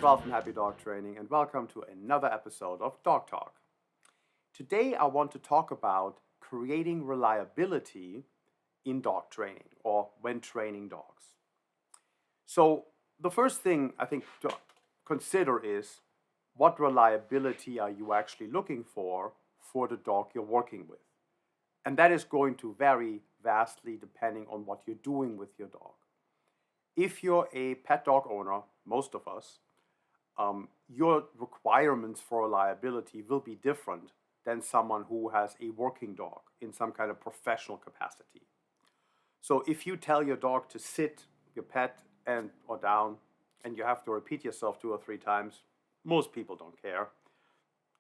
Ralph from Happy Dog Training, and welcome to another episode of Dog Talk. Today, I want to talk about creating reliability in dog training or when training dogs. So, the first thing I think to consider is what reliability are you actually looking for the dog you're working with? And that is going to vary vastly depending on what you're doing with your dog. If you're a pet dog owner, most of us, your requirements for reliability will be different than someone who has a working dog in some kind of professional capacity. So if you tell your dog to sit, your pet, and or down, and you have to repeat yourself 2 or 3 times, most people don't care.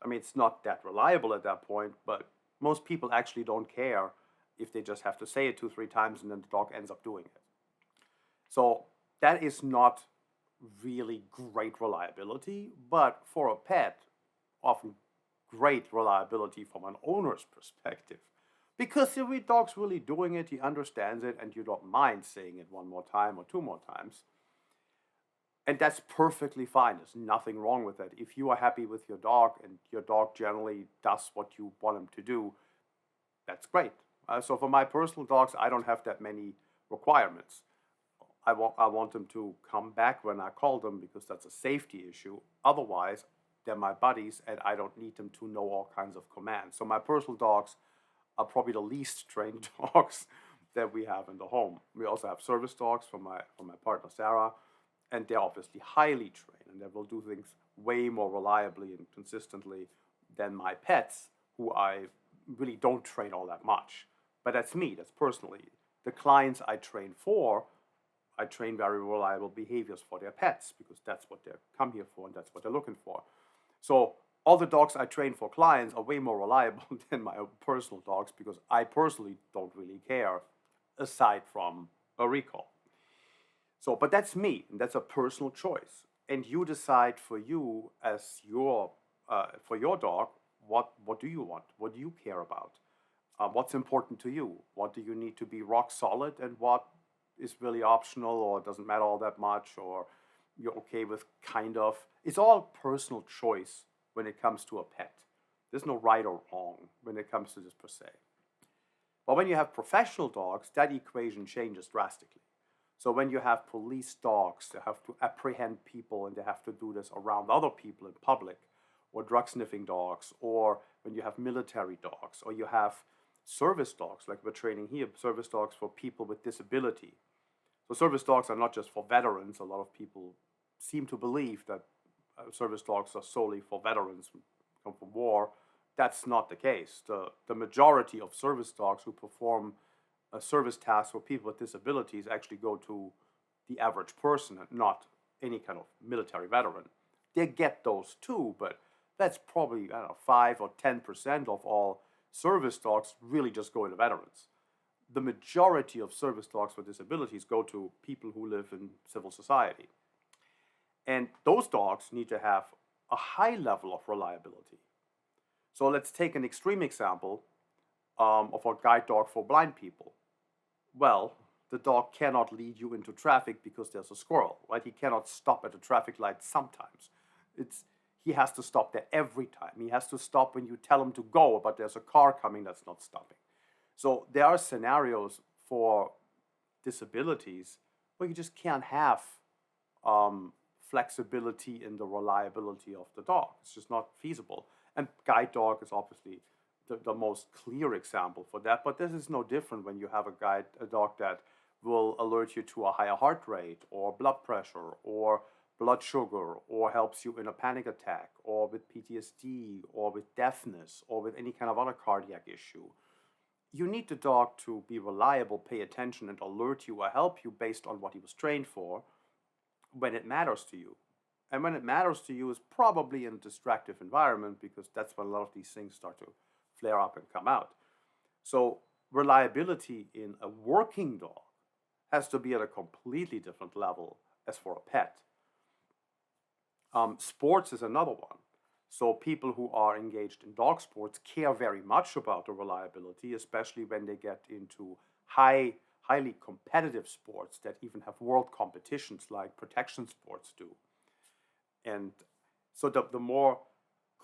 I mean, it's not that reliable at that point, but most people actually don't care if they just have to say it 2 or 3 times and then the dog ends up doing it. So that is not really great reliability, but for a pet, often great reliability from an owner's perspective. Because if the dog's really doing it, he understands it, and you don't mind saying it 1 more time or 2 more times. And that's perfectly fine. There's nothing wrong with it. If you are happy with your dog and your dog generally does what you want him to do, that's great. So for my personal dogs, I don't have that many requirements. I want them to come back when I call them because that's a safety issue. Otherwise, they're my buddies and I don't need them to know all kinds of commands. So my personal dogs are probably the least trained dogs that we have in the home. We also have service dogs from my partner Sarah, and they're obviously highly trained and they will do things way more reliably and consistently than my pets, who I really don't train all that much. But that's me, that's personally. The clients I train for, I train very reliable behaviors for their pets because that's what they come here for and that's what they're looking for. So all the dogs I train for clients are way more reliable than my personal dogs because I personally don't really care aside from a recall. So, but that's me, and that's a personal choice. And you decide for you as for your dog, what do you want? What do you care about? What's important to you? What do you need to be rock solid, and what is really optional or doesn't matter all that much, or you're okay with kind of. It's all personal choice when it comes to a pet. There's no right or wrong when it comes to this per se. But when you have professional dogs, that equation changes drastically. So when you have police dogs, they have to apprehend people and they have to do this around other people in public, or drug sniffing dogs, or when you have military dogs, or you have service dogs, like we're training here, service dogs for people with disability. So service dogs are not just for veterans. A lot of people seem to believe that service dogs are solely for veterans who come from war. That's not the case. The majority of service dogs who perform a service task for people with disabilities actually go to the average person and not any kind of military veteran. They get those too, but that's probably, 5 or 10% of all service dogs really just go to veterans. The majority of service dogs for disabilities go to people who live in civil society. And those dogs need to have a high level of reliability. So let's take an extreme example of a guide dog for blind people. Well, the dog cannot lead you into traffic because there's a squirrel, right? He cannot stop at a traffic light sometimes. He has to stop there every time. He has to stop when you tell him to go, but there's a car coming that's not stopping. So there are scenarios for disabilities where you just can't have flexibility in the reliability of the dog. It's just not feasible. And guide dog is obviously the most clear example for that. But this is no different when you have a dog that will alert you to a higher heart rate or blood pressure or blood sugar, or helps you in a panic attack or with PTSD or with deafness or with any kind of other cardiac issue. You need the dog to be reliable, pay attention, and alert you or help you based on what he was trained for when it matters to you. And when it matters to you is probably in a distractive environment because that's when a lot of these things start to flare up and come out. So reliability in a working dog has to be at a completely different level as for a pet. Sports is another one. So people who are engaged in dog sports care very much about the reliability, especially when they get into highly competitive sports that even have world competitions like protection sports do. And so the more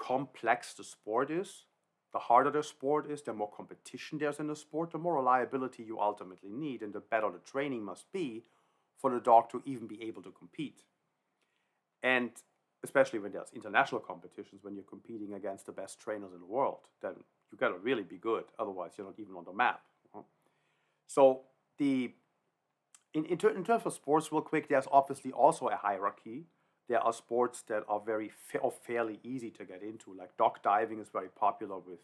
complex the sport is, the harder the sport is, the more competition there's in the sport, the more reliability you ultimately need, and the better the training must be for the dog to even be able to compete. And especially when there's international competitions, when you're competing against the best trainers in the world, then you got to really be good. Otherwise, you're not even on the map. So in terms of sports, real quick, there's obviously also a hierarchy. There are sports that are fairly easy to get into, like dog diving is very popular with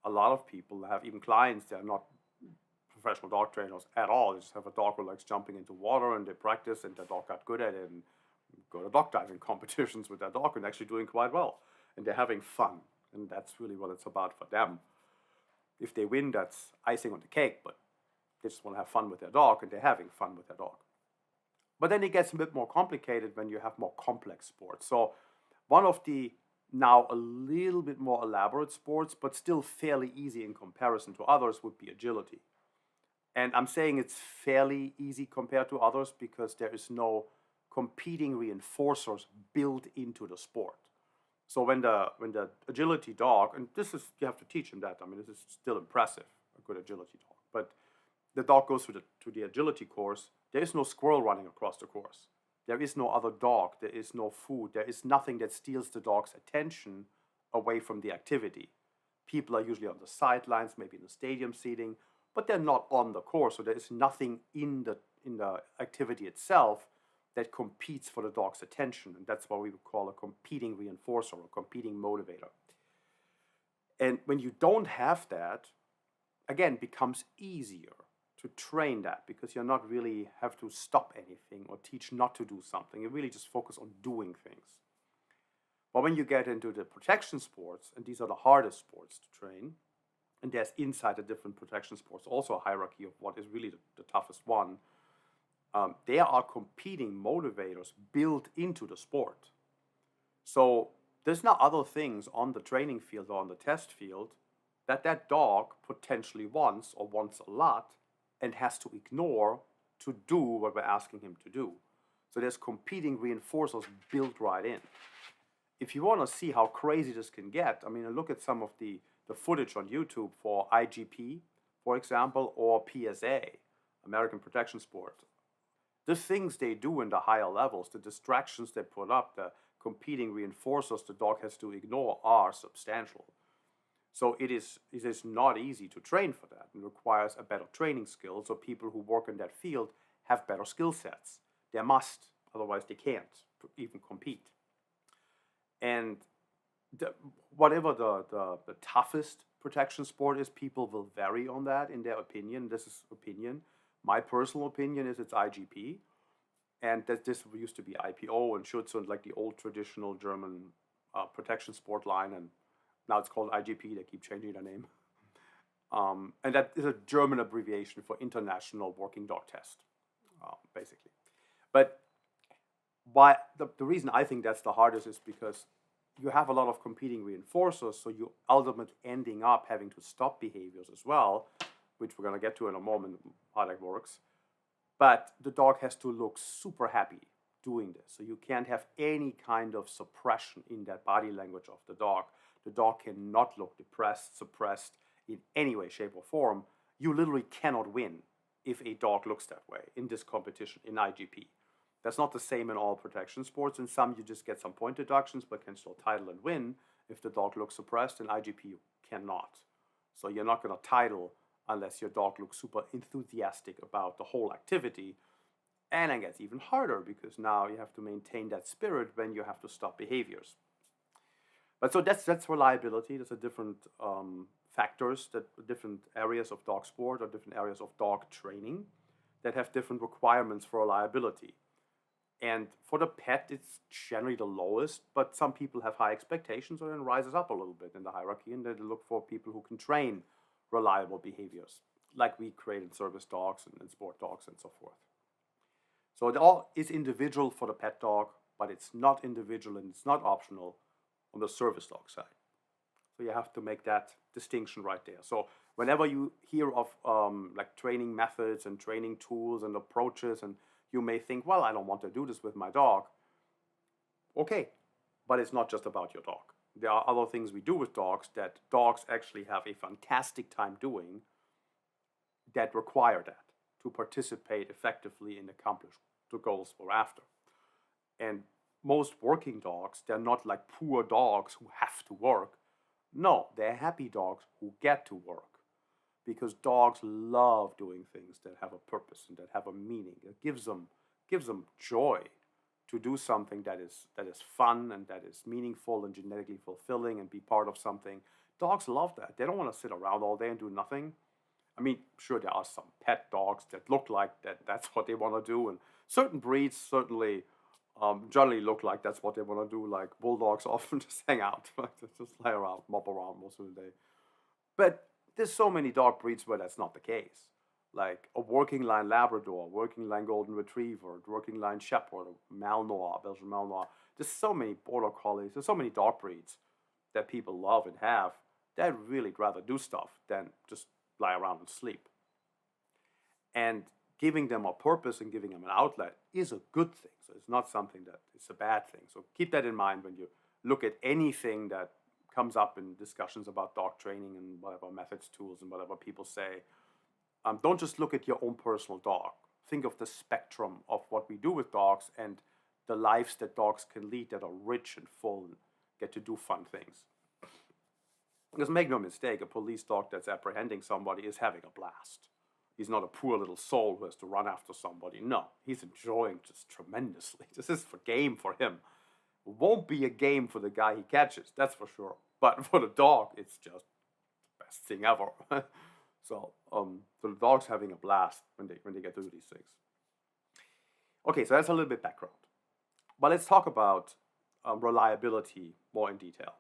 a lot of people. I have even clients that are not professional dog trainers at all. They just have a dog who likes jumping into water, and they practice, and the dog got good at it, and go to dog diving competitions with their dog and actually doing quite well. And they're having fun, and that's really what it's about for them. If they win, that's icing on the cake, but they just want to have fun with their dog, and they're having fun with their dog. But then it gets a bit more complicated when you have more complex sports. So one of the now a little bit more elaborate sports, but still fairly easy in comparison to others, would be agility. And I'm saying it's fairly easy compared to others because there is no competing reinforcers built into the sport. So when the agility dog, and this is, you have to teach him that. I mean, this is still impressive, a good agility dog. But the dog goes to the agility course. There is no squirrel running across the course. There is no other dog. There is no food. There is nothing that steals the dog's attention away from the activity. People are usually on the sidelines, maybe in the stadium seating, but they're not on the course. So there is nothing in the activity itself that competes for the dog's attention. And that's what we would call a competing reinforcer or competing motivator. And when you don't have that, again, it becomes easier to train that because you're not really have to stop anything or teach not to do something. You really just focus on doing things. But when you get into the protection sports, and these are the hardest sports to train, and there's inside the different protection sports also a hierarchy of what is really the toughest one, there are competing motivators built into the sport. So there's not other things on the training field or on the test field that dog potentially wants or wants a lot and has to ignore to do what we're asking him to do. So there's competing reinforcers built right in. If you want to see how crazy this can get, I mean, look at some of the footage on YouTube for IGP, for example, or PSA, American Protection Sport. The things they do in the higher levels, the distractions they put up, the competing reinforcers the dog has to ignore are substantial. So it is not easy to train for that. It requires a better training skill. So people who work in that field have better skill sets. They must, otherwise they can't even compete. And whatever the toughest protection sport is, people will vary on that in their opinion. This is opinion. My personal opinion is it's IGP. And that this used to be IPO and Schutzhund, like the old traditional German protection sport line. And now it's called IGP. They keep changing their name. And that is a German abbreviation for International Working Dog Test, basically. But why the reason I think that's the hardest is because you have a lot of competing reinforcers, so you ultimately ending up having to stop behaviors as well, which we're going to get to in a moment, how that works. But the dog has to look super happy doing this. So you can't have any kind of suppression in that body language of the dog. The dog cannot look depressed, suppressed in any way, shape, or form. You literally cannot win if a dog looks that way in this competition in IGP. That's not the same in all protection sports. In some, you just get some point deductions, but can still title and win. If the dog looks suppressed, in IGP, you cannot. So you're not going to title unless your dog looks super enthusiastic about the whole activity. And it gets even harder because now you have to maintain that spirit when you have to stop behaviors. But so that's reliability. There's a different factors, that different areas of dog sport or different areas of dog training that have different requirements for reliability. And for the pet, it's generally the lowest, but some people have high expectations, so then it rises up a little bit in the hierarchy, and they look for people who can train reliable behaviors, like we create in service dogs and sport dogs and so forth. So it all is individual for the pet dog, but it's not individual and it's not optional on the service dog side. So you have to make that distinction right there. So whenever you hear of like training methods and training tools and approaches, and you may think, well, I don't want to do this with my dog. Okay, But it's not just about your dog. There are other things we do with dogs that dogs actually have a fantastic time doing that require that to participate effectively and accomplish the goals we're after. And most working dogs, they're not like poor dogs who have to work. No, they're happy dogs who get to work because dogs love doing things that have a purpose and that have a meaning. It gives them joy to do something that is fun and that is meaningful and genetically fulfilling and be part of something. Dogs love that. They don't want to sit around all day and do nothing. I mean, sure, there are some pet dogs that look like that's what they want to do, and certain breeds certainly generally look like that's what they want to do. Like bulldogs often just hang out, right? They just lay around, mop around most of the day. But there's so many dog breeds where that's not the case. Like a working line Labrador, working line Golden Retriever, working line Shepherd, Malinois, Belgian Malinois. There's so many Border Collies. There's so many dog breeds that people love and have. They'd really rather do stuff than just lie around and sleep. And giving them a purpose and giving them an outlet is a good thing. So it's not something that is a bad thing. So keep that in mind when you look at anything that comes up in discussions about dog training and whatever methods, tools, and whatever people say. Don't just look at your own personal dog. Think of the spectrum of what we do with dogs and the lives that dogs can lead that are rich and full and get to do fun things. Because make no mistake, a police dog that's apprehending somebody is having a blast. He's not a poor little soul who has to run after somebody. No, he's enjoying just tremendously. This is a game for him. It won't be a game for the guy he catches, that's for sure. But for the dog, it's just the best thing ever. So the dog's having a blast when they get to do these things. Okay, so that's a little bit background. But let's talk about reliability more in detail.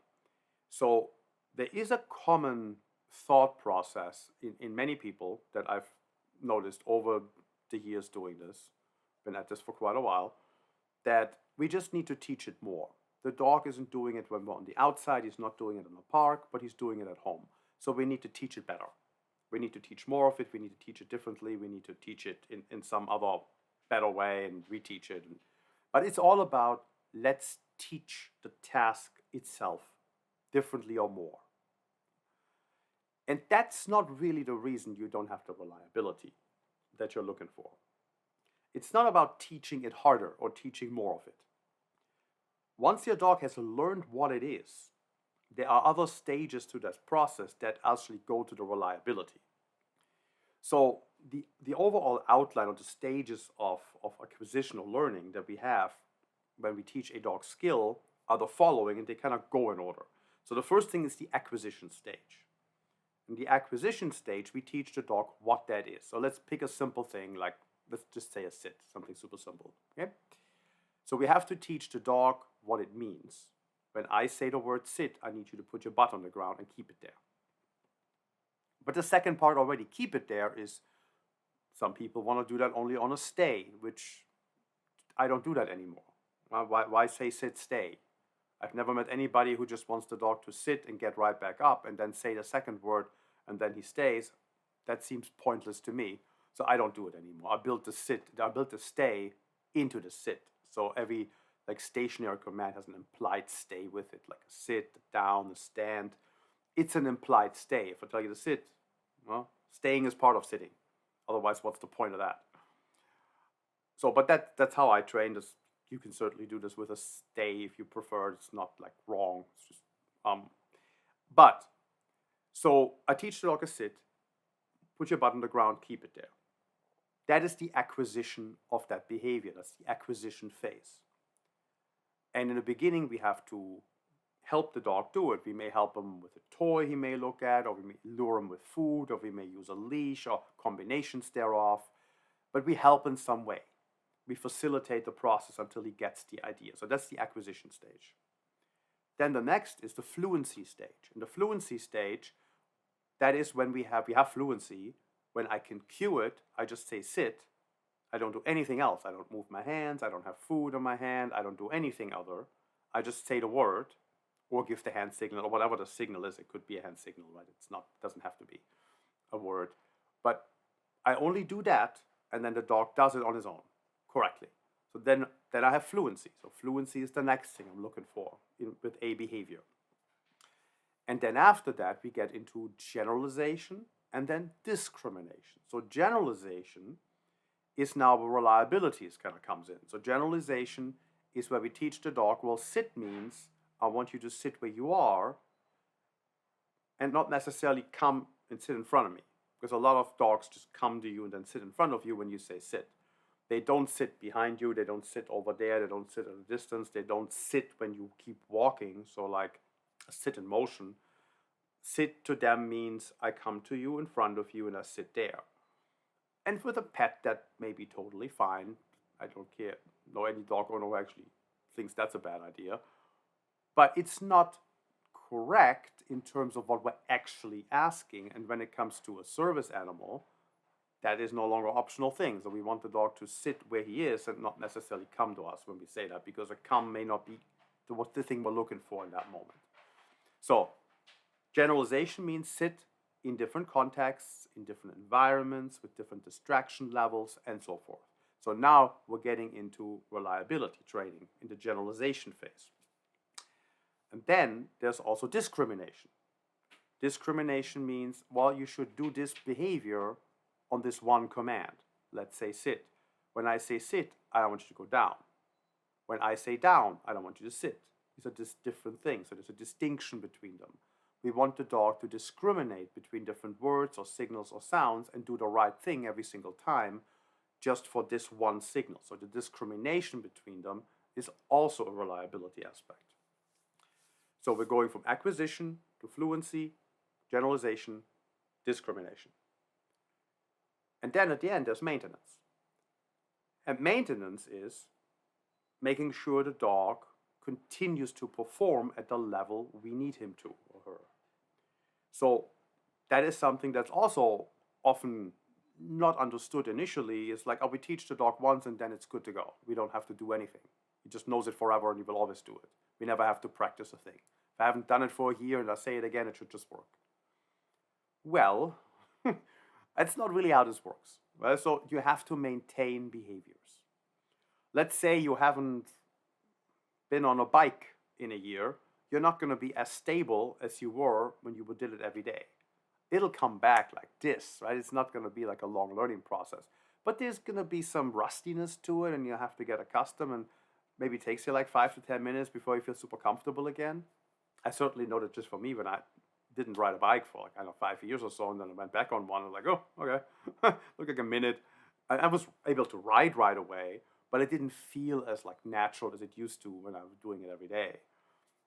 So there is a common thought process in many people that I've noticed over the years doing this, been at this for quite a while, that we just need to teach it more. The dog isn't doing it when we're on the outside, he's not doing it in the park, but he's doing it at home. So we need to teach it better. We need to teach more of it, we need to teach it differently, we need to teach it in some other better way and reteach it. But it's all about let's teach the task itself differently or more. And that's not really the reason you don't have the reliability that you're looking for. It's not about teaching it harder or teaching more of it. Once your dog has learned what it is, there are other stages to that process that actually go to the reliability. So the overall outline of the stages of acquisition or learning that we have when we teach a dog skill are the following, and they kind of go in order. So the first thing is the acquisition stage. In the acquisition stage, we teach the dog what that is. So let's pick a simple thing, like let's just say a sit, something super simple. Okay? So we have to teach the dog what it means. When I say the word sit, I need you to put your butt on the ground and keep it there. But the second part already, keep it there, is some people want to do that only on a stay, which I don't do that anymore. Why say sit, stay? I've never met anybody who just wants the dog to sit and get right back up and then say the second word and then he stays. That seems pointless to me. So I don't do it anymore. I built the stay into the sit. So every stationary command has an implied stay with it, like a sit, a down, a stand. It's an implied stay. If I tell you to sit, well, staying is part of sitting. Otherwise, what's the point of that? So, but that's how I train this. You can certainly do this with a stay if you prefer. It's not wrong. It's just But so I teach the dog a sit. Put your butt on the ground. Keep it there. That is the acquisition of that behavior. That's the acquisition phase. And in the beginning, we have to help the dog do it. We may help him with a toy he may look at, or we may lure him with food, or we may use a leash or combinations thereof. But we help in some way. We facilitate the process until he gets the idea. So that's the acquisition stage. Then the next is the fluency stage. In the fluency stage, that is when we have fluency. When I can cue it, I just say sit. I don't do anything else. I don't move my hands. I don't have food on my hand. I don't do anything other. I just say the word or give the hand signal or whatever the signal is. It could be a hand signal, right? Doesn't have to be a word. But I only do that, and then the dog does it on his own correctly. So then I have fluency. So fluency is the next thing I'm looking for with a behavior. And then after that, we get into generalization and then discrimination. So generalization is now where reliability kind of comes in. So generalization is where we teach the dog, well, sit means I want you to sit where you are and not necessarily come and sit in front of me. Because a lot of dogs just come to you and then sit in front of you when you say sit. They don't sit behind you, they don't sit over there, they don't sit at a distance, they don't sit when you keep walking. So like a sit in motion. Sit to them means I come to you in front of you and I sit there. And with a pet, that may be totally fine. I don't care. No, any dog owner who actually thinks that's a bad idea. But it's not correct in terms of what we're actually asking. And when it comes to a service animal, that is no longer an optional thing. So we want the dog to sit where he is and not necessarily come to us when we say that, because a come may not be the thing we're looking for in that moment. So generalization means sit in different contexts, in different environments, with different distraction levels, and so forth. So now we're getting into reliability training in the generalization phase. And then there's also discrimination. Discrimination means, well, you should do this behavior on this one command. Let's say sit. When I say sit, I don't want you to go down. When I say down, I don't want you to sit. These are just different things. So there's a distinction between them. We want the dog to discriminate between different words or signals or sounds and do the right thing every single time just for this one signal. So the discrimination between them is also a reliability aspect. So we're going from acquisition to fluency, generalization, discrimination. And then at the end, there's maintenance. And maintenance is making sure the dog continues to perform at the level we need him to, or her. So that is something that's also often not understood initially. It's like, oh, we teach the dog once and then it's good to go. We don't have to do anything. He just knows it forever and he will always do it. We never have to practice a thing. If I haven't done it for a year and I say it again, it should just work. Well, that's not really how this works. Right? So you have to maintain behaviors. Let's say you haven't been on a bike in a year. You're not going to be as stable as you were when you did it every day. It'll come back like this, right? It's not going to be like a long learning process. But there's going to be some rustiness to it and you have to get accustomed, and maybe it takes you like 5 to 10 minutes before you feel super comfortable again. I certainly know that just for me, when I didn't ride a bike for like, I don't know, 5 years or so, and then I went back on one, and like, oh, okay, look like a minute. I was able to ride right away, but it didn't feel as like natural as it used to when I was doing it every day,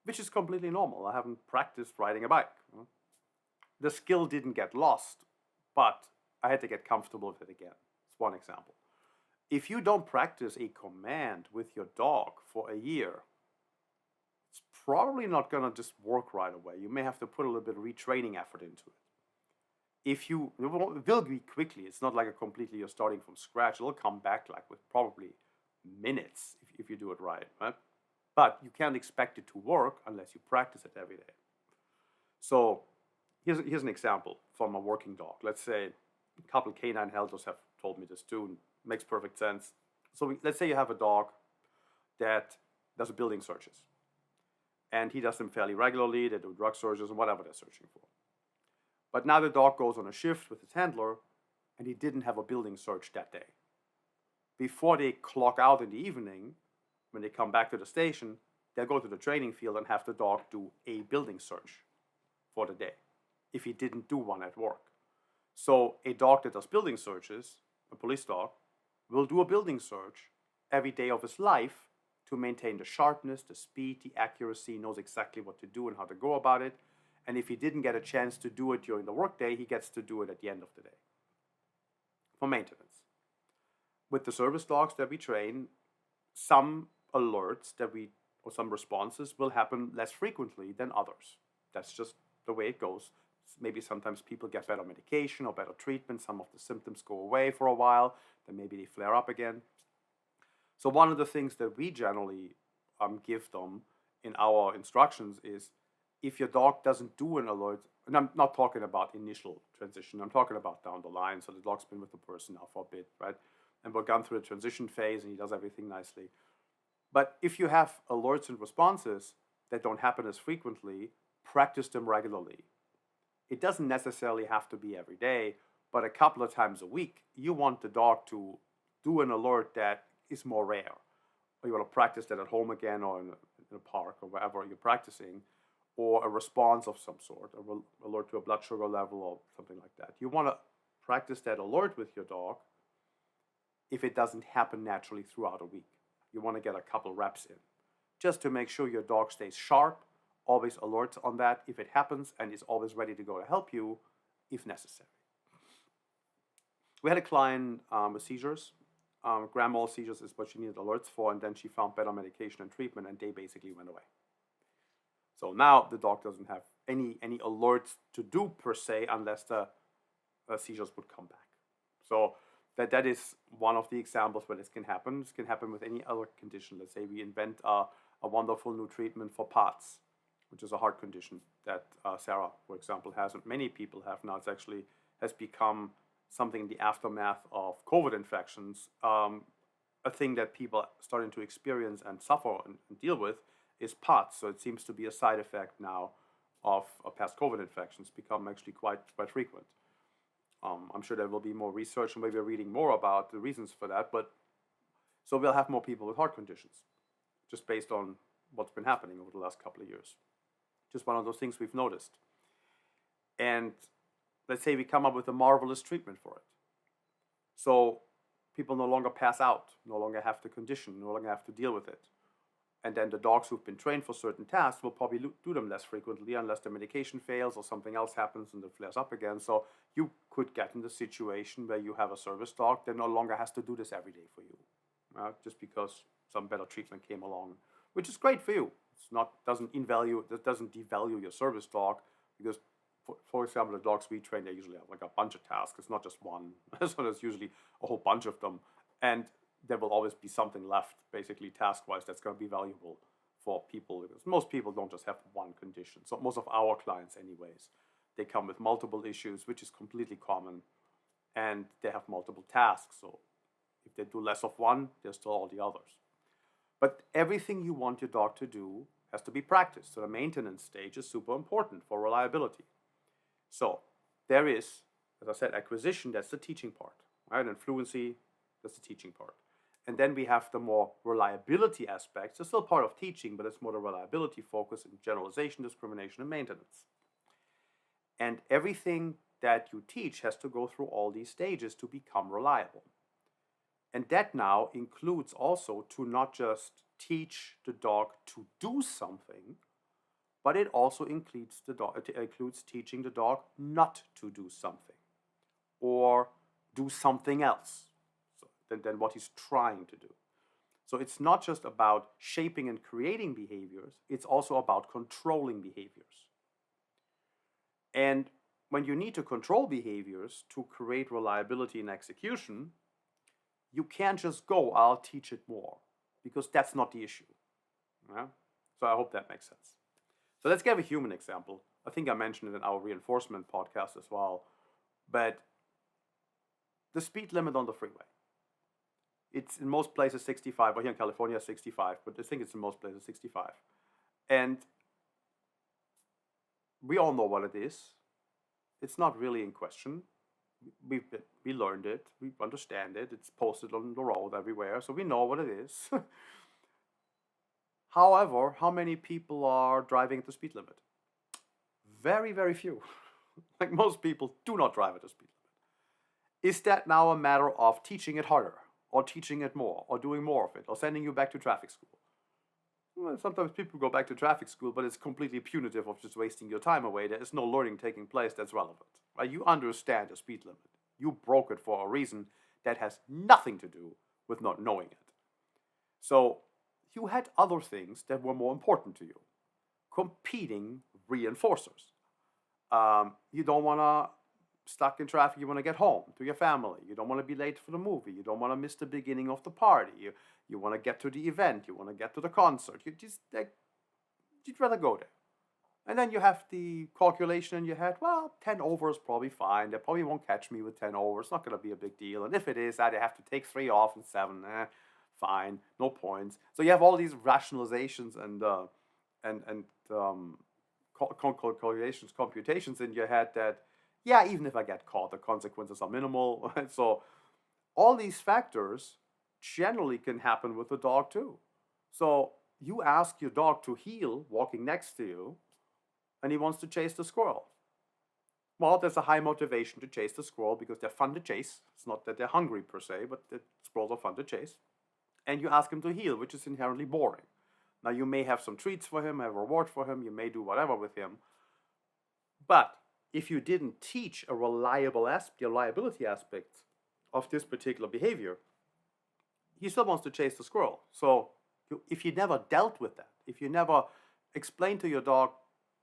which is completely normal. I haven't practiced riding a bike. The skill didn't get lost, but I had to get comfortable with it again. It's one example. If you don't practice a command with your dog for a year, it's probably not going to just work right away. You may have to put a little bit of retraining effort into it. It will be quickly. It's not like a completely you're starting from scratch. It'll come back like with probably minutes if you do it right? But you can't expect it to work unless you practice it every day. So here's an example from a working dog. Let's say a couple canine handlers have told me this too, and it makes perfect sense. So let's say you have a dog that does building searches. And he does them fairly regularly. They do drug searches and whatever they're searching for. But now the dog goes on a shift with his handler, and he didn't have a building search that day. Before they clock out in the evening, when they come back to the station, they'll go to the training field and have the dog do a building search for the day, if he didn't do one at work. So a dog that does building searches, a police dog, will do a building search every day of his life to maintain the sharpness, the speed, the accuracy, knows exactly what to do and how to go about it. And if he didn't get a chance to do it during the workday, he gets to do it at the end of the day for maintenance. With the service dogs that we train, some alerts or some responses will happen less frequently than others. That's just the way it goes. Maybe sometimes people get better medication or better treatment. Some of the symptoms go away for a while, then maybe they flare up again. So one of the things that we generally give them in our instructions is, if your dog doesn't do an alert, and I'm not talking about initial transition, I'm talking about down the line, so the dog's been with the person now for a bit, right? and we're gone through the transition phase and he does everything nicely. But if you have alerts and responses that don't happen as frequently, practice them regularly. It doesn't necessarily have to be every day, but a couple of times a week, you want the dog to do an alert that is more rare. Or you want to practice that at home again or in a park or wherever you're practicing, or a response of some sort, an alert to a blood sugar level or something like that. You want to practice that alert with your dog if it doesn't happen naturally throughout a week. You want to get a couple reps in, just to make sure your dog stays sharp, always alert on that if it happens, and is always ready to go to help you if necessary. We had a client with seizures. Grand mal seizures is what she needed alerts for, and then she found better medication and treatment, and they basically went away. So now the dog doesn't have any alerts to do per se unless the seizures would come back. So that is one of the examples where this can happen. This can happen with any other condition. Let's say we invent a wonderful new treatment for POTS, which is a heart condition that Sarah, for example, has, and many people have now. It's actually has become something in the aftermath of COVID infections, a thing that people are starting to experience and suffer and deal with is POTS. So it seems to be a side effect now of past COVID infections, become actually quite frequent. I'm sure there will be more research and maybe reading more about the reasons for that, but so we'll have more people with heart conditions, just based on what's been happening over the last couple of years. Just one of those things we've noticed. And let's say we come up with a marvelous treatment for it. So people no longer pass out, no longer have the condition, no longer have to deal with it. And then the dogs who've been trained for certain tasks will probably do them less frequently unless the medication fails or something else happens and it flares up again. So you could get in the situation where you have a service dog that no longer has to do this every day for you, just because some better treatment came along, which is great for you. Doesn't devalue your service dog, because for example, the dogs we train, they usually have like a bunch of tasks. It's not just one. So there's usually a whole bunch of them. And there will always be something left, basically task-wise, that's going to be valuable for people. Because most people don't just have one condition. So most of our clients anyways, they come with multiple issues, which is completely common. And they have multiple tasks. So if they do less of one, there's still all the others. But everything you want your dog to do has to be practiced. So the maintenance stage is super important for reliability. So there is, as I said, acquisition, that's the teaching part, right? And fluency, that's the teaching part. And then we have the more reliability aspects. It's still part of teaching, but it's more the reliability focus in generalization, discrimination, and maintenance. And everything that you teach has to go through all these stages to become reliable. And that now includes also to not just teach the dog to do something, but it also includes teaching the dog not to do something or do something else than what he's trying to do. So it's not just about shaping and creating behaviors, it's also about controlling behaviors. And when you need to control behaviors to create reliability in execution, you can't just go, I'll teach it more, because that's not the issue. Yeah? So I hope that makes sense. So let's give a human example. I think I mentioned it in our reinforcement podcast as well, but the speed limit on the freeway. It's in most places 65, or here in California 65, but I think it's in most places 65. And we all know what it is. It's not really in question. We learned it, we understand it, it's posted on the road everywhere, so we know what it is. However, how many people are driving at the speed limit? Very, very few. Like most people do not drive at the speed limit. Is that now a matter of teaching it harder, or teaching it more, or doing more of it, or sending you back to traffic school? Well, sometimes people go back to traffic school, but it's completely punitive of just wasting your time away. There is no learning taking place that's relevant. Right? You understand the speed limit. You broke it for a reason that has nothing to do with not knowing it. So you had other things that were more important to you. Competing reinforcers. You don't want to stuck in traffic, you want to get home to your family. You don't want to be late for the movie. You don't want to miss the beginning of the party. You want to get to the event. You want to get to the concert. You'd rather go there. And then you have the calculation in your head, well, 10 over is probably fine. They probably won't catch me with 10 over. It's not going to be a big deal. And if it is, I have to take 3 off and 7. Fine, no points. So you have all these rationalizations and calculations, computations in your head that, yeah, even if I get caught, the consequences are minimal. So all these factors generally can happen with the dog too. So you ask your dog to heel walking next to you, and he wants to chase the squirrel. Well, there's a high motivation to chase the squirrel because they're fun to chase. It's not that they're hungry per se, but the squirrels are fun to chase. And you ask him to heel, which is inherently boring. Now, you may have some treats for him, have a reward for him, you may do whatever with him. But if you didn't teach a reliability aspect of this particular behavior, he still wants to chase the squirrel. So if you never dealt with that, if you never explained to your dog,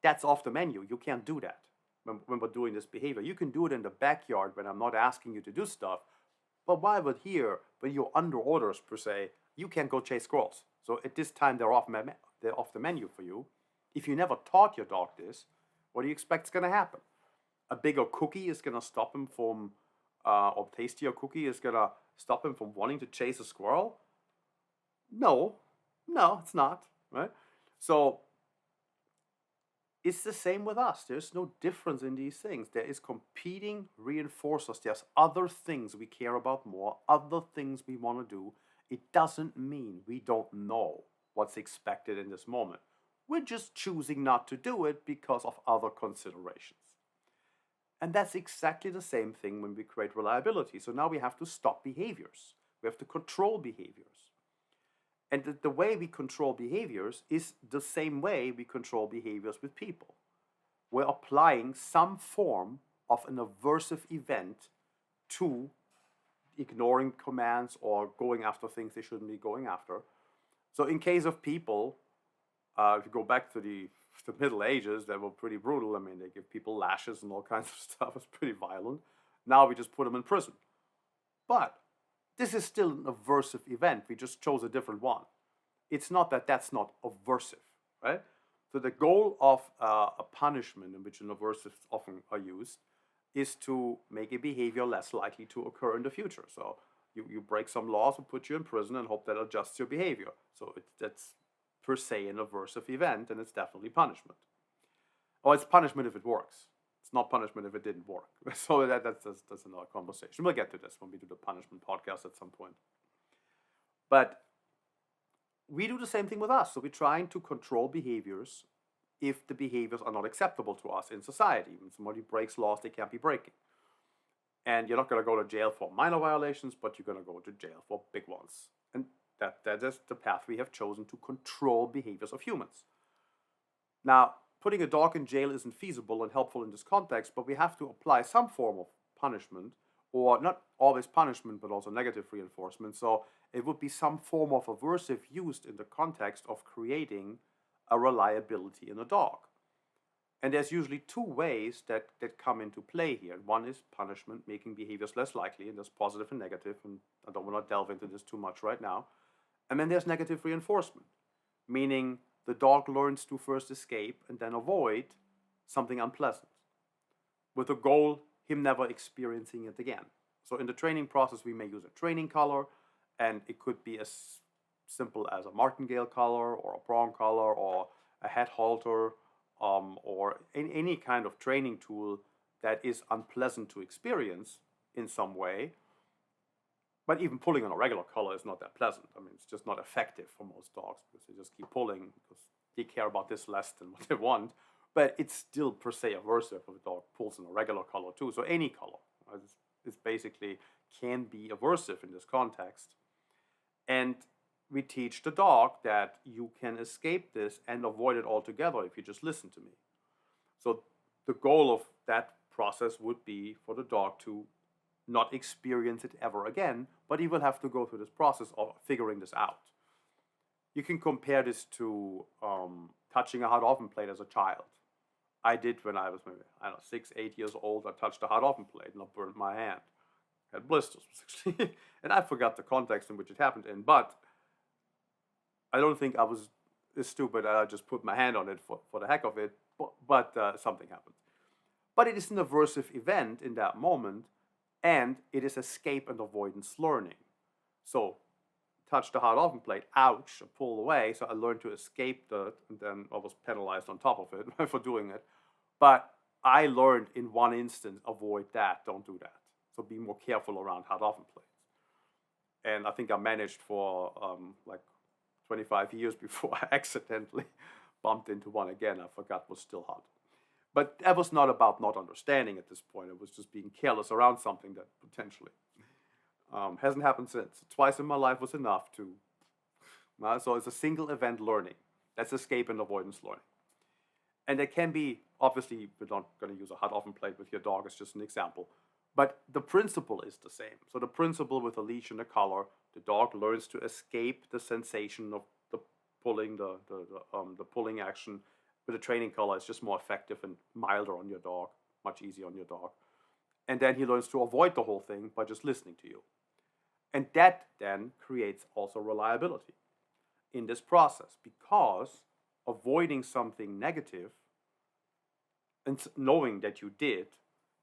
that's off the menu, you can't do that when we're doing this behavior. You can do it in the backyard when I'm not asking you to do stuff. But while we're here, when you're under orders per se, you can't go chase squirrels. So at this time, they're off the menu for you. If you never taught your dog this, what do you expect is going to happen? A bigger cookie is going to stop him from, or tastier cookie is going to stop him from wanting to chase a squirrel? No, it's not, right? So it's the same with us. There's no difference in these things. There is competing reinforcers. There's other things we care about more, other things we want to do. It doesn't mean we don't know what's expected in this moment. We're just choosing not to do it because of other considerations. And that's exactly the same thing when we create reliability. So now we have to stop behaviors. We have to control behaviors. And the way we control behaviors is the same way we control behaviors with people. We're applying some form of an aversive event to ignoring commands or going after things they shouldn't be going after. So in case of people, if you go back to the Middle Ages, they were pretty brutal. I mean, they give people lashes and all kinds of stuff. It's pretty violent. Now we just put them in prison. But this is still an aversive event. We just chose a different one. It's not that that's not aversive, right? So the goal of a punishment in which an aversives often are used is to make a behavior less likely to occur in the future. So you break some laws, we'll put you in prison and hope that adjusts your behavior. So that's per se an aversive event, and it's definitely punishment. Or it's punishment if it works. It's not punishment if it didn't work. So that's another conversation. We'll get to this when we do the punishment podcast at some point. But we do the same thing with us. So we're trying to control behaviors if the behaviors are not acceptable to us in society. When somebody breaks laws they can't be breaking. And you're not going to go to jail for minor violations, but you're going to go to jail for big ones. And that is the path we have chosen to control behaviors of humans. Now, putting a dog in jail isn't feasible and helpful in this context, but we have to apply some form of punishment, or not always punishment, but also negative reinforcement. So it would be some form of aversive used in the context of creating a reliability in a dog. And there's usually two ways that come into play here. One is punishment, making behaviors less likely, and there's positive and negative, and I don't want to delve into this too much right now. And then there's negative reinforcement, meaning the dog learns to first escape and then avoid something unpleasant, with the goal him never experiencing it again. So in the training process, we may use a training collar, and it could be as simple as a martingale collar or a prong collar or a head halter, or any kind of training tool that is unpleasant to experience in some way. But even pulling on a regular collar is not that pleasant. I mean, it's just not effective for most dogs because they just keep pulling because they care about this less than what they want. But it's still per se aversive if a dog pulls on a regular collar too. So any collar is basically can be aversive in this context. And we teach the dog that you can escape this and avoid it altogether if you just listen to me. So the goal of that process would be for the dog to not experience it ever again, but he will have to go through this process of figuring this out. You can compare this to touching a hot oven plate as a child. I did when I was maybe, 6, 8 years old. I touched a hot oven plate and I burned my hand. I had blisters, actually. And I forgot the context in which it happened in, but I don't think I was as stupid. I just put my hand on it for the heck of it. but something happens. But it is an aversive event in that moment, and it is escape and avoidance learning. So, touch the hard oven plate, ouch, I pull away, so I learned to escape that, and then I was penalized on top of it for doing it. But I learned in one instance, avoid that, don't do that. So be more careful around hard oven plates. And I think I managed for like 25 years before I accidentally bumped into one again. I forgot it was still hot. But that was not about not understanding at this point. It was just being careless around something that potentially hasn't happened since. Twice in my life was enough to. So it's a single event learning. That's escape and avoidance learning. And it can be, obviously, we're not going to use a hot oven plate with your dog. It's just an example. But the principle is the same. So the principle with a leash and a collar, the dog learns to escape the sensation of the pulling, the pulling action. With a training collar, it's just more effective and milder on your dog, much easier on your dog. And then he learns to avoid the whole thing by just listening to you. And that then creates also reliability in this process, because avoiding something negative and knowing that you did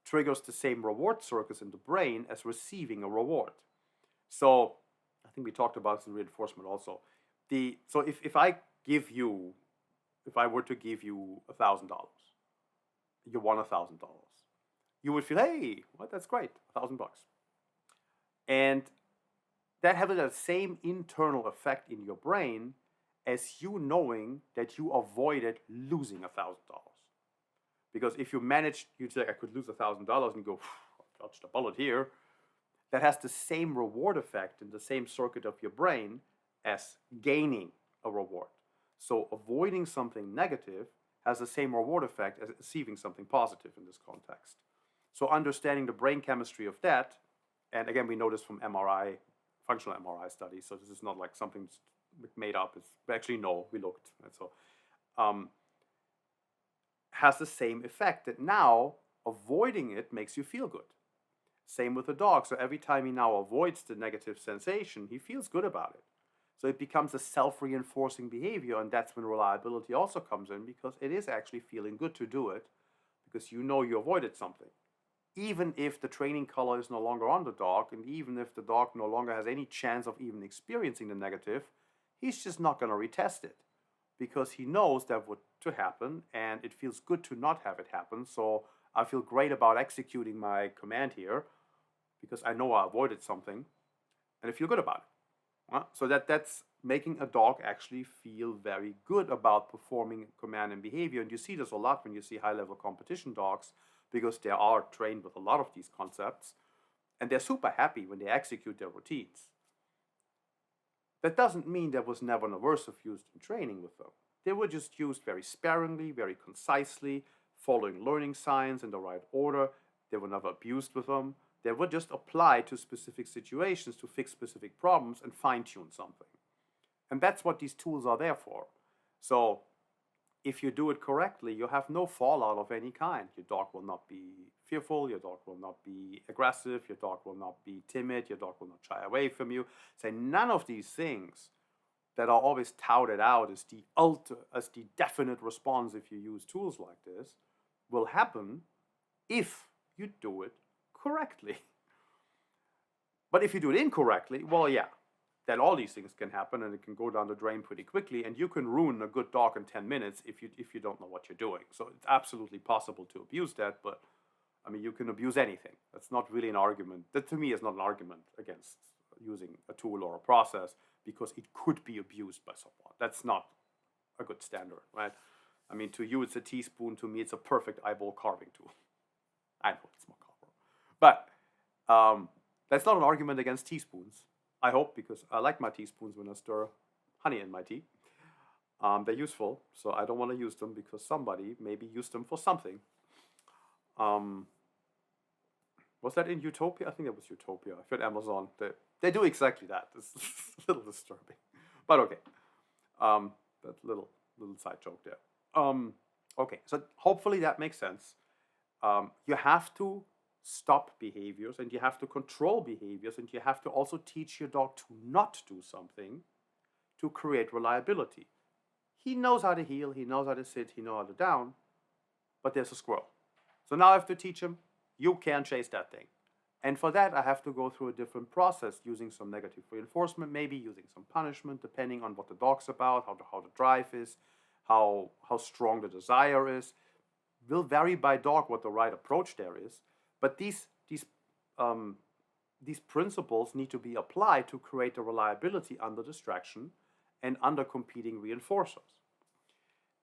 triggers the same reward circuits in the brain as receiving a reward. So I think we talked about this in reinforcement also. So if I were to give you $1,000, you won $1,000. You would feel, hey, well, that's great, $1,000. And that has the same internal effect in your brain as you knowing that you avoided losing $1,000. Because if you managed, you'd say, I could lose $1,000 and go, I dodged a bullet here. That has the same reward effect in the same circuit of your brain as gaining a reward. So avoiding something negative has the same reward effect as receiving something positive in this context. So understanding the brain chemistry of that, and again, we know this from MRI, functional MRI studies, so this is not like something made up. It's actually, no, we looked. And so has the same effect that now avoiding it makes you feel good. Same with the dog. So every time he now avoids the negative sensation, he feels good about it. So it becomes a self-reinforcing behavior, and that's when reliability also comes in, because it is actually feeling good to do it because you know you avoided something. Even if the training collar is no longer on the dog, and even if the dog no longer has any chance of even experiencing the negative, he's just not going to retest it because he knows that would to happen, and it feels good to not have it happen. So I feel great about executing my command here because I know I avoided something, and I feel good about it. So that's making a dog actually feel very good about performing command and behavior. And you see this a lot when you see high-level competition dogs, because they are trained with a lot of these concepts, and they're super happy when they execute their routines. That doesn't mean there was never an aversive used in training with them. They were just used very sparingly, very concisely, following learning signs in the right order. They were never abused with them. They were just applied to specific situations to fix specific problems and fine-tune something. And that's what these tools are there for. So if you do it correctly, you have no fallout of any kind. Your dog will not be fearful, your dog will not be aggressive, your dog will not be timid, your dog will not shy away from you. So none of these things that are always touted out as the definite response if you use tools like this will happen if you do it correctly. But if you do it incorrectly, well, yeah, then all these things can happen, and it can go down the drain pretty quickly, and you can ruin a good dog in 10 minutes if you don't know what you're doing. So it's absolutely possible to abuse that, but I mean, you can abuse anything. That's not really an argument. That to me is not an argument against using a tool or a process, because it could be abused by someone. That's not a good standard, right? I mean, to you it's a teaspoon, to me it's a perfect eyeball carving tool. I know it's more copper. But that's not an argument against teaspoons. I hope, because I like my teaspoons when I stir honey in my tea. They're useful, so I don't want to use them because somebody maybe used them for something. Was that in Utopia? I think it was Utopia. I feel Amazon. They do exactly that. It's a little disturbing. But okay. That little side joke there. Okay, so hopefully that makes sense. You have to stop behaviors, and you have to control behaviors, and you have to also teach your dog to not do something to create reliability. He knows how to heel, he knows how to sit, he knows how to down, but there's a squirrel. So now I have to teach him, you can't chase that thing. And for that, I have to go through a different process, using some negative reinforcement, maybe using some punishment, depending on what the dog's about, how the drive is, how strong the desire is. Will vary by dog what the right approach there is. But these principles need to be applied to create a reliability under distraction and under competing reinforcers.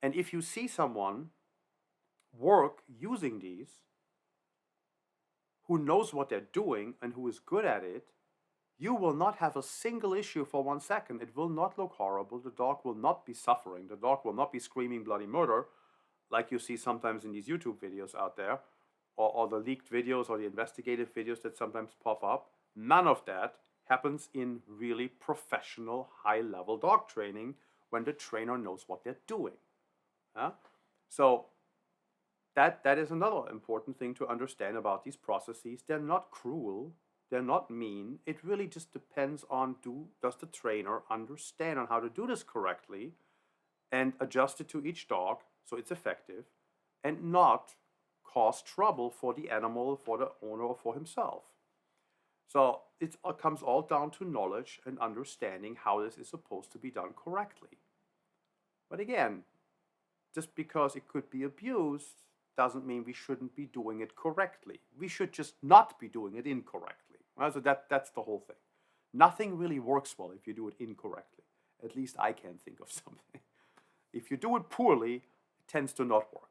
And if you see someone work using these, who knows what they're doing and who is good at it, you will not have a single issue for 1 second. It will not look horrible. The dog will not be suffering. The dog will not be screaming bloody murder like you see sometimes in these YouTube videos out there, or the leaked videos or the investigative videos that sometimes pop up. None of that happens in really professional, high-level dog training when the trainer knows what they're doing. So that is another important thing to understand about these processes. They're not cruel. They're not mean. It really just depends on does the trainer understand on how to do this correctly and adjust it to each dog so it's effective and not cause trouble for the animal, for the owner, or for himself. So it comes all down to knowledge and understanding how this is supposed to be done correctly. But again, just because it could be abused doesn't mean we shouldn't be doing it correctly. We should just not be doing it incorrectly. Right? So that's the whole thing. Nothing really works well if you do it incorrectly. At least I can't think of something. If you do it poorly, it tends to not work.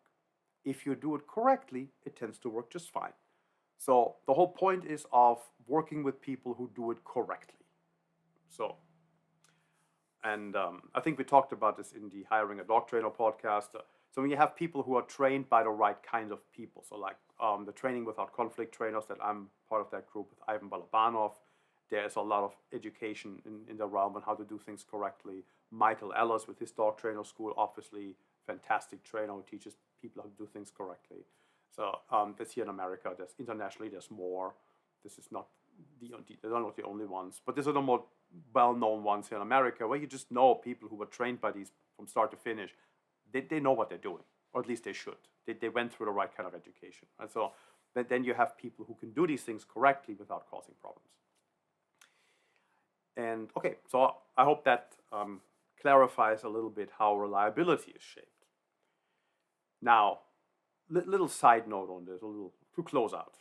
If you do it correctly, it tends to work just fine. So the whole point is of working with people who do it correctly. So, and I think we talked about this in the Hiring a Dog Trainer podcast. So when you have people who are trained by the right kind of people, so like the Training Without Conflict trainers that I'm part of that group with Ivan Balabanov, there's a lot of education in the realm on how to do things correctly. Michael Ellis with his dog trainer school, obviously fantastic trainer who teaches people how to do things correctly. So that's here in America. There's internationally, there's more. This is not they're not the only ones, but these are the more well-known ones here in America, where you just know people who were trained by these from start to finish. They know what they're doing, or at least they should. They went through the right kind of education. And so then you have people who can do these things correctly without causing problems. And okay, so I hope that clarifies a little bit how reliability is shaped. Now, little side note on this, a little to close out,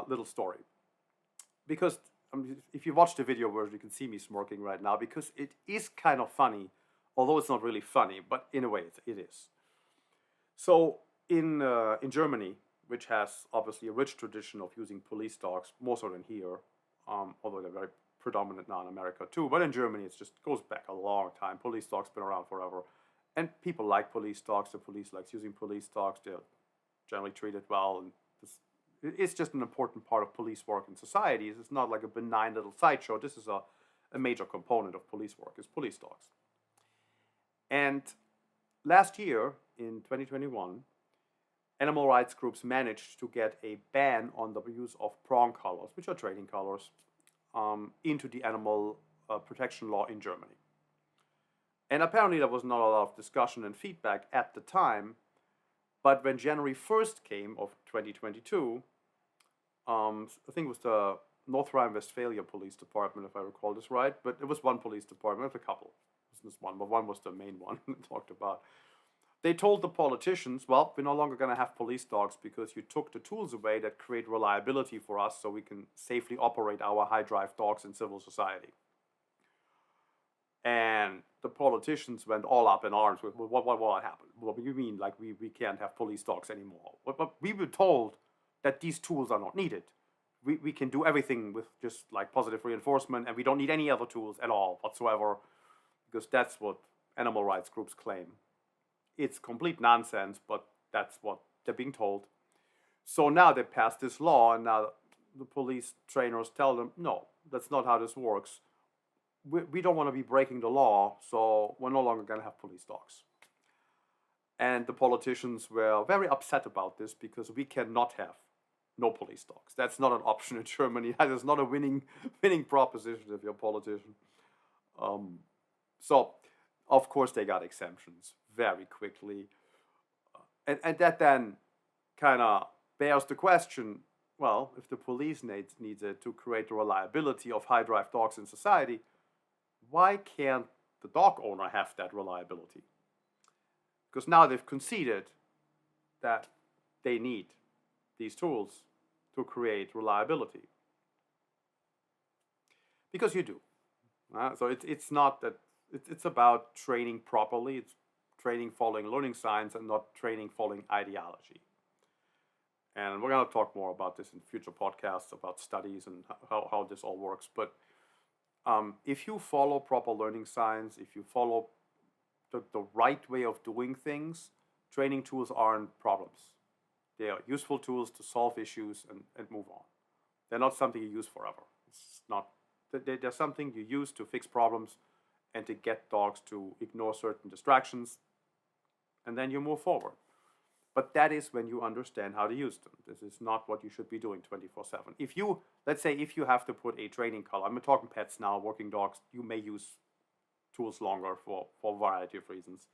little story. Because if you watch the video version, you can see me smirking right now, because it is kind of funny, although it's not really funny, but in a way it is. So in Germany, which has obviously a rich tradition of using police dogs, more so than here, although they're very predominant now in America too, but in Germany it just goes back a long time. Police dogs been around forever, and people like police dogs. The police likes using police dogs. They're generally treated well, and it's just an important part of police work in societies. It's not like a benign little sideshow. This is a major component of police work, is police dogs. And last year, in 2021, animal rights groups managed to get a ban on the use of prong collars, which are training collars, into the animal protection law in Germany. And apparently there was not a lot of discussion and feedback at the time, but when January 1st came of 2022, I think it was the North Rhine-Westphalia Police Department, if I recall this right, but it was one police department, a couple. It wasn't just one, but one was the main one we talked about. They told the politicians, well, we're no longer going to have police dogs because you took the tools away that create reliability for us so we can safely operate our high-drive dogs in civil society. And the politicians went all up in arms with, what happened? What do you mean, like we can't have police dogs anymore? But we were told that these tools are not needed. We can do everything with just like positive reinforcement, and we don't need any other tools at all whatsoever, because that's what animal rights groups claim. It's complete nonsense, but that's what they're being told. So now they passed this law, and now the police trainers tell them, no, that's not how this works. We don't want to be breaking the law, so we're no longer going to have police dogs. And the politicians were very upset about this, because we cannot have no police dogs. That's not an option in Germany. That is not a winning proposition if you're a politician. So, of course, they got exemptions very quickly. And that then kind of bears the question, well, if the police needs it to create the reliability of high drive dogs in society, why can't the dog owner have that reliability? Because now they've conceded that they need these tools to create reliability. Because you do. So it's not that, it's about training properly. It's training following learning science and not training following ideology. And we're going to talk more about this in future podcasts about studies and how this all works. But if you follow proper learning science, if you follow the right way of doing things, training tools aren't problems. They are useful tools to solve issues and move on. They're not something you use forever. It's not. They're something you use to fix problems and to get dogs to ignore certain distractions, and then you move forward. But that is when you understand how to use them. This is not what you should be doing 24/7. If you, let's say, if you have to put a training collar, I'm talking pets now, working dogs, you may use tools longer for a variety of reasons.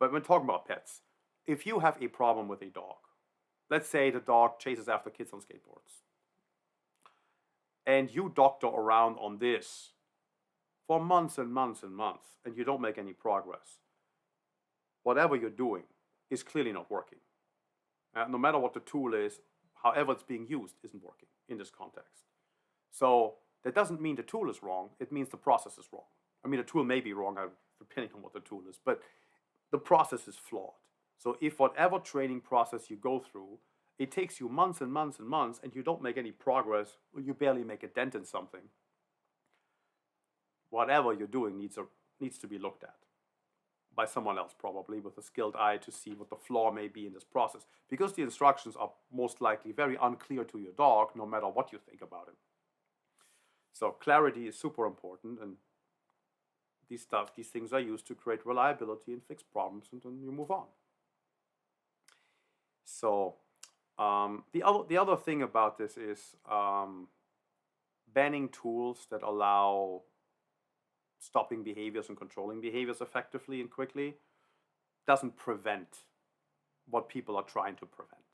But when talking about pets, if you have a problem with a dog, let's say the dog chases after kids on skateboards, and you doctor around on this for months and months and months, and you don't make any progress, whatever you're doing is clearly not working. No matter what the tool is, however it's being used, isn't working in this context. So that doesn't mean the tool is wrong. It means the process is wrong. I mean, the tool may be wrong, depending on what the tool is, but the process is flawed. So if whatever training process you go through, it takes you months and months and months, and you don't make any progress, or you barely make a dent in something, whatever you're doing needs to be looked at by someone else, probably with a skilled eye, to see what the flaw may be in this process, because the instructions are most likely very unclear to your dog, no matter what you think about it. So clarity is super important, and these things are used to create reliability and fix problems, and then you move on. So the other thing about this is banning tools that allow stopping behaviors and controlling behaviors effectively and quickly doesn't prevent what people are trying to prevent.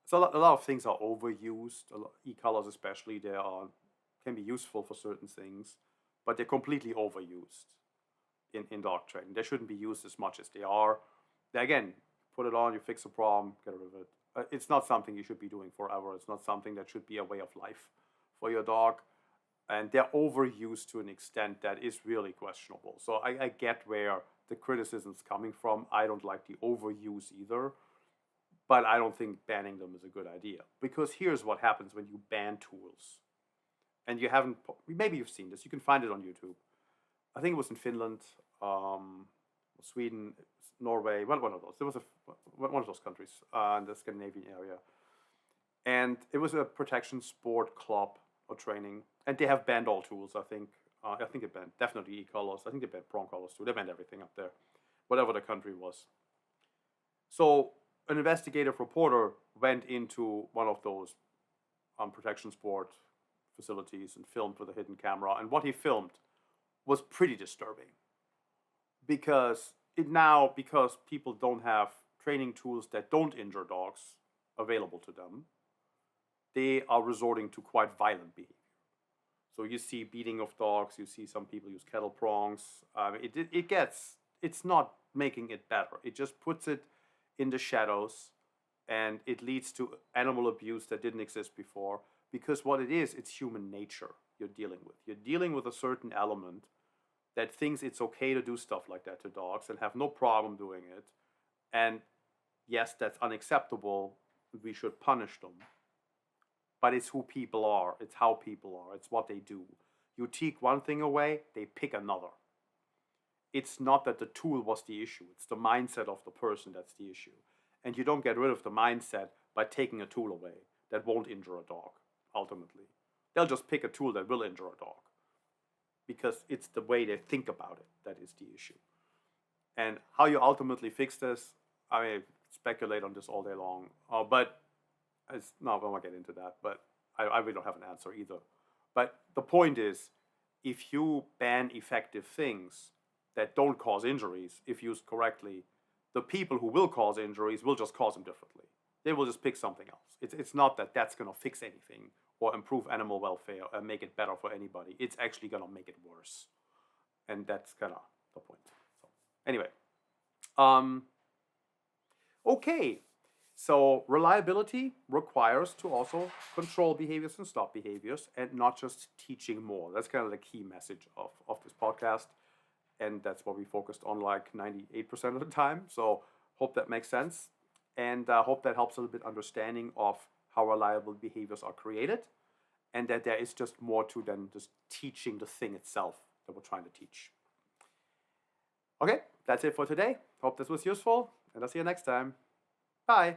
So a lot of things are overused. E-collars especially, can be useful for certain things, but they're completely overused in dog training. They shouldn't be used as much as they are. Again, put it on, you fix a problem, get rid of it. It's not something you should be doing forever. It's not something that should be a way of life for your dog. And they're overused to an extent that is really questionable. So I get where the criticism's coming from. I don't like the overuse either, but I don't think banning them is a good idea. Because here's what happens when you ban tools. And you haven't, maybe you've seen this, you can find it on YouTube. I think it was in Finland, Sweden, Norway, one of those. There was one of those countries in the Scandinavian area. And it was a protection sport club or training, and they have banned all tools. I think they banned definitely e-collars. I think they banned prong collars too. They banned everything up there, whatever the country was. So an investigative reporter went into one of those protection sport facilities and filmed with a hidden camera, and what he filmed was pretty disturbing, because people don't have training tools that don't injure dogs available to them, they are resorting to quite violent behavior. So you see beating of dogs, you see some people use kettle prongs. It's not making it better. It just puts it in the shadows, and it leads to animal abuse that didn't exist before. Because what it is, it's human nature you're dealing with. You're dealing with a certain element that thinks it's okay to do stuff like that to dogs and have no problem doing it. And yes, that's unacceptable. We should punish them. But it's who people are. It's how people are. It's what they do. You take one thing away, they pick another. It's not that the tool was the issue. It's the mindset of the person that's the issue. And you don't get rid of the mindset by taking a tool away that won't injure a dog, ultimately. They'll just pick a tool that will injure a dog, because it's the way they think about it that is the issue. And how you ultimately fix this, I mean, speculate on this all day long. But I won't get into that, but I really don't have an answer either. But the point is, if you ban effective things that don't cause injuries, if used correctly, the people who will cause injuries will just cause them differently. They will just pick something else. It's not that that's going to fix anything or improve animal welfare or make it better for anybody. It's actually going to make it worse. And that's kind of the point. So, anyway. Okay. So reliability requires to also control behaviors and stop behaviors and not just teaching more. That's kind of the key message of this podcast. And that's what we focused on like 98% of the time. So hope that makes sense. And hope that helps a little bit understanding of how reliable behaviors are created. And that there is just more to than just teaching the thing itself that we're trying to teach. Okay, that's it for today. Hope this was useful. And I'll see you next time. Bye.